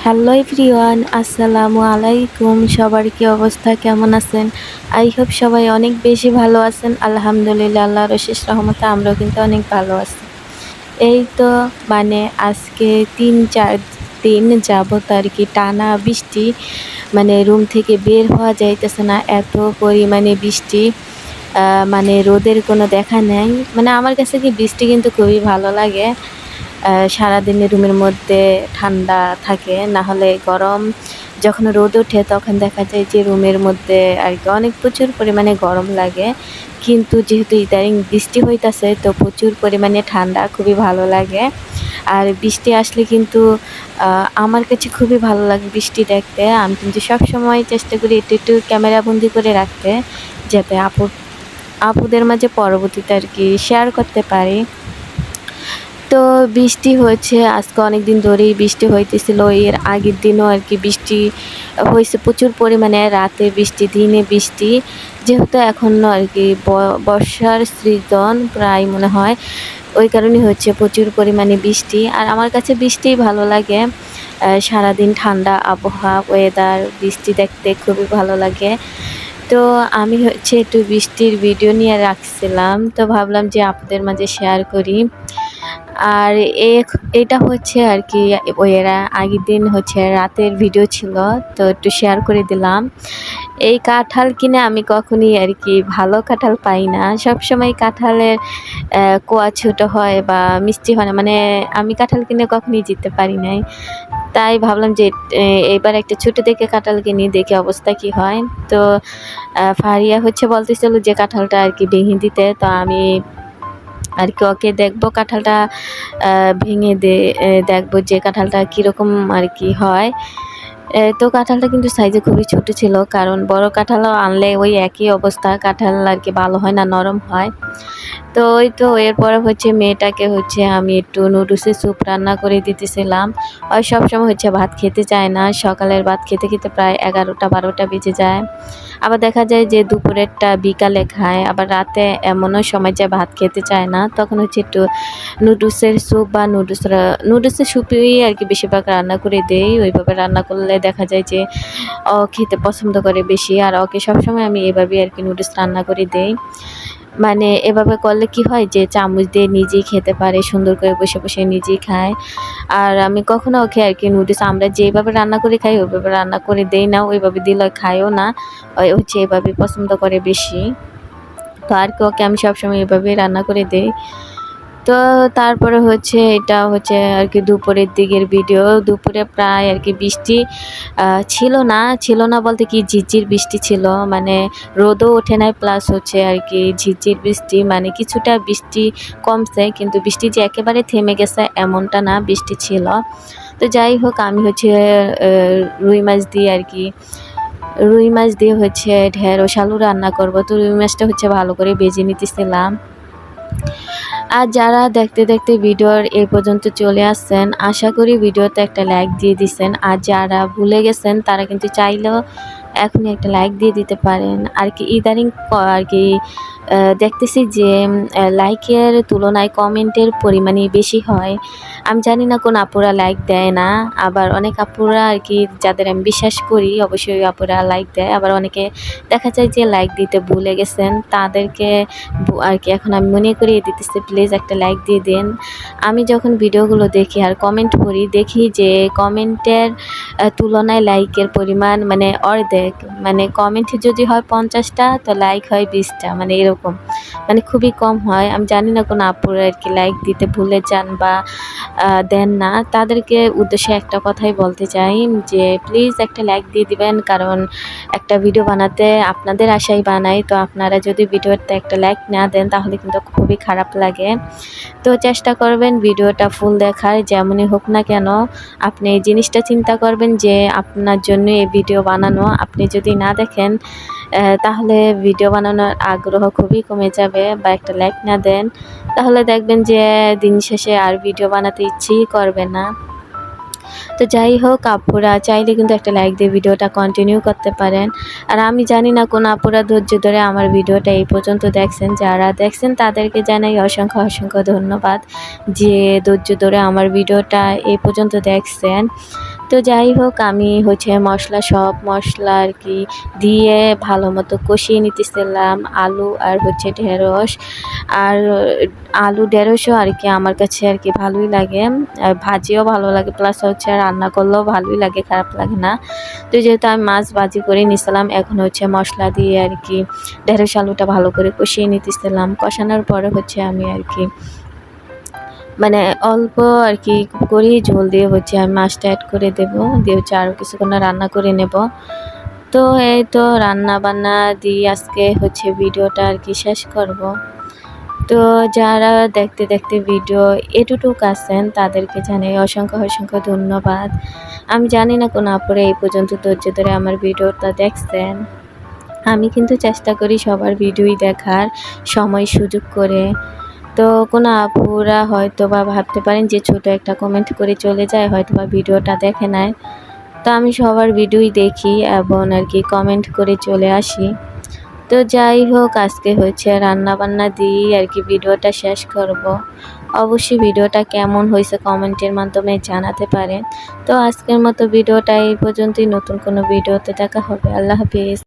Hello everyone, আসসালামু আলাইকুম। সবার কি অবস্থা, কেমন আছেন? আই হোপ সবাই অনেক বেশি ভালো আছেন। আলহামদুলিল্লাহ, আল্লাহর অশেষ রহমতে আমরাও কিন্তু অনেক ভালো আছি। এই তো আজকে ৩-৪ দিন যাবত আর কি টানা বৃষ্টি, রুম থেকে বের হওয়া যাইতেছে না, এত পরিমাণে বৃষ্টি। রোদের কোনো দেখা নেই। আমার কাছে কি বৃষ্টি কিন্তু খুবই ভালো লাগে। সারাদিনে রুমের মধ্যে ঠান্ডা থাকে, না হলে গরম যখন রোদ ওঠে তখন দেখা যায় যে রুমের মধ্যে আর কি অনেক প্রচুর পরিমাণে গরম লাগে। কিন্তু যেহেতু ইদানিং বৃষ্টি হইতাছে তো প্রচুর পরিমাণে ঠান্ডা, খুবই ভালো লাগে। আর বৃষ্টি আসলে কিন্তু আমার কাছে খুবই ভালো লাগে বৃষ্টি দেখতে। আমি কিন্তু সবসময় চেষ্টা করি একটু একটু ক্যামেরা বন্দি করে রাখতে, যাতে আপুদের মাঝে পরবর্তীতে আর কি শেয়ার করতে পারি। তো বৃষ্টি হয়েছে আজকে অনেক দিন ধরেই বৃষ্টি হইতেছিল। এর আগের দিনও আর কি বৃষ্টি হয়েছে প্রচুর পরিমাণে, রাতে বৃষ্টি, দিনে বৃষ্টি। যেহেতু এখন আর কি বর্ষার সিজন প্রায় মনে হয়, ওই কারণে হচ্ছে প্রচুর পরিমাণে বৃষ্টি। আর আমার কাছে বৃষ্টিই ভালো লাগে। সারাদিন ঠান্ডা আবহাওয়া, ওয়েদার, বৃষ্টি দেখতে খুবই ভালো লাগে। তো আমি হচ্ছে একটু বৃষ্টির ভিডিও নিয়ে রাখছিলাম, তো ভাবলাম যে আপনাদের মাঝে শেয়ার করি। আর এটা হচ্ছে আর কি আগের দিন হচ্ছে রাতের ভিডিও ছিল, তো একটু শেয়ার করে দিলাম। এই কাঁঠাল কিনে আমি কখনই আর কি ভালো কাঁঠাল পাই না। সবসময় কাঁঠালের কোয়া ছোট হয় বা মিষ্টি হয় না, আমি কাঁঠাল কিনে কখনই জিততে পারি নাই। তাই ভাবলাম যে এবার একটা ছোট দেখে কাঁঠাল কিনি, দেখে অবস্থা কি হয়। তো ফারিয়া হচ্ছে বলতেছিল যে কাঁঠালটা আর কি ভেঙে দিতে, তো আমি আর কি ওকে দেখবো কাঁঠালটা ভেঙে দেখবো যে কাঁঠালটা কীরকম আর কি হয়। তো কাঁঠালটা কিন্তু সাইজে খুবই ছোট ছিল, কারণ বড় কাঁঠালও আনলে ওই একই অবস্থা, কাঁঠাল আর কি ভালো হয় না, নরম হয়। তো ওই তো এরপরে হচ্ছে মেয়েটাকে হচ্ছে আমি একটু নুডলসের স্যুপ রান্না করে দিতেছিলাম। আর সবসময় হচ্ছে ভাত খেতে চায় না, সকালের ভাত খেতে খেতে প্রায় 11টা-12টা বেজে যায়। আবার দেখা যায় যে দুপুরেরটা বিকালে খায়, আবার রাতে এমনও সময় যায় ভাত খেতে চায় না, তখন হচ্ছে একটু নুডলসের স্যুপ বা নুডলসের স্যুপই আর কি বেশিরভাগ রান্না করে দেই। ওইভাবে রান্না করলে দেখা যায় যে ও খেতে পছন্দ করে বেশি। আর ওকে সবসময় আমি এভাবেই আর কি নুডলস রান্না করে দেই। এভাবে করলে কি হয় যে চামচ দিয়ে নিজেই খেতে পারে, সুন্দর করে বসে বসে নিজেই খায়। আর আমি কখনো ওকে আর কি নুডলস আমরা যেভাবে রান্না করে খাই ওইভাবে রান্না করে দেই না, ওইভাবে দিলে খায়ও না। হচ্ছে এভাবে পছন্দ করে বেশি। তো আর কি ওকে আমি সবসময় এভাবেই রান্না করে দেই। তো তারপরে হচ্ছে এটা হচ্ছে আর কি দুপুরের দিকের ভিডিও। দুপুরে প্রায় আর কি বৃষ্টি ছিল না বলতে কি ঝিরঝির বৃষ্টি ছিল, রোদও ওঠে নাই, প্লাস হচ্ছে আর কি ঝিরঝির বৃষ্টি, কিছুটা বৃষ্টি কমছে, কিন্তু বৃষ্টি যে একেবারে থেমে গেছে এমনটা না, বৃষ্টি ছিল। তো যাই হোক, আমি হচ্ছে রুই মাছ দিয়ে হচ্ছে ঢেঁড়স আলু রান্না করব। তো রুই মাছটা হচ্ছে ভালো করে ভেজে নিতেছিলাম। আর যারা দেখতে দেখতে ভিডিওর এই পর্যন্ত চলে আসছেন, আশা করি ভিডিওতে একটা লাইক দিয়ে দিছেন। আর যারা ভুলে গেছেন তারা কিন্তু চাইলেও এখনই একটা লাইক দিয়ে দিতে পারেন। আর কি ইদানিং আর কি দেখতেছি যে লাইকের তুলনায় কমেন্টের পরিমাণই বেশি হয়। আমি জানি না কোন আপুরা লাইক দেয় না, আবার অনেক আপুরা আর কি যাদের আমি বিশ্বাস করি অবশ্যই আপুরা লাইক দেয়, আবার অনেকে দেখা যায় যে লাইক দিতে ভুলে গেছেন, তাদেরকে আর কি এখন আমি মনে করিয়ে দিতেছি প্লিজ একটা লাইক দিয়ে দেন। আমি যখন ভিডিওগুলো দেখি আর কমেন্ট পড়ি, দেখি যে কমেন্টের তুলনায় লাইকের পরিমাণ অর্ধেক। কমেন্ট যদি হয় 50টা তো লাইক হয় 20টা, এরকম খুবই কম হয়। আমি জানি না কোন আপুরা আর কি লাইক দিতে ভুলে যান বা দেন না। তাদেরকে উদ্দেশ্যে একটা কথাই বলতে চাই যে প্লিজ একটা লাইক দিয়ে দিবেন, কারণ একটা ভিডিও বানাতে আপনাদের আশাই বানাই। তো আপনারা যদি ভিডিওতে একটা লাইক না দেন তাহলে কিন্তু খুবই খারাপ লাগে। তো চেষ্টা করবেন ভিডিওটা ফুল দেখার, যেমনই হোক না কেন। আপনি এই জিনিসটা চিন্তা করবেন যে আপনার জন্য এই ভিডিও বানানো, আপনি যদি না দেখেন তাহলে ভিডিও বানানোর আগ্রহ খুবই কমে যাবে। বা একটা লাইক না দেন তাহলে দেখবেন যে দিন শেষে আর ভিডিও বানাতে ইচ্ছেই করবে না। তো যাই হোক, আপুরা চাইলে কিন্তু একটা লাইক দিয়ে ভিডিওটা কন্টিনিউ করতে পারেন। আর আমি জানি না কোন আপুরা ধৈর্য ধরে আমার ভিডিওটা এই পর্যন্ত দেখছেন, যারা দেখছেন তাদেরকে জানাই অসংখ্য অসংখ্য ধন্যবাদ যে ধৈর্য ধরে আমার ভিডিওটা এই পর্যন্ত দেখছেন। তো যাই হোক আমি সব মশলা আর কি দিয়ে ভালো মতো কষিয়ে নিতেছিলাম আলু আর ঢেঁড়স। আর ঢেঁড়সও আর কি আমার কাছে আর কি ভালোই লাগে, আর ভাজিও ভালো লাগে, প্লাস রান্না করলেও ভালোই লাগে, খারাপ লাগে না। তো যেহেতু আমি মাছ ভাজি করে নিছিলাম, এখন মশলা দিয়ে আর কি ঢেঁড়স আলুটা ভালো করে কষিয়ে নিতেছিলাম। কষানোর পরে আমি আর কি মানে অল্প আর কি করেই ঝোল দিয়ে আমি মাছটা অ্যাড করে দেবো, দিয়ে আরও কিছুক্ষণ রান্না করে নেব। তো এই তো রান্না বান্না দিয়ে আজকে ভিডিওটা আর কি শেষ করব। তো যারা দেখতে দেখতে ভিডিও এতটুক আছেন তাদেরকে জানাই অসংখ্য অসংখ্য ধন্যবাদ। আমি জানি না কোন আপুরা এই পর্যন্ত ধৈর্য ধরে আমার ভিডিওটা দেখছেন। আমি কিন্তু চেষ্টা করি সবার ভিডিওই দেখার, সময় সুযোগ করে। তো কোনো আপুরা হয়তোবা ভাবতে পারেন যে ছোট একটা কমেন্ট করে চলে যায়, হয়তোবা ভিডিওটা দেখে নেয়। তো আমি সবার ভিডিওই দেখি এবং আর কি কমেন্ট করে চলে আসি। তো যাই হোক আজকে রান্নাবান্না দিয়েই আর কি ভিডিওটা শেষ করব। অবশ্যই ভিডিওটা কেমন হয়েছে কমেন্টের মাধ্যমে জানাতে পারেন। তো আজকের মতো ভিডিওটা এই পর্যন্তই, নতুন কোনো ভিডিওতে দেখা হবে। আল্লাহ হাফেজ।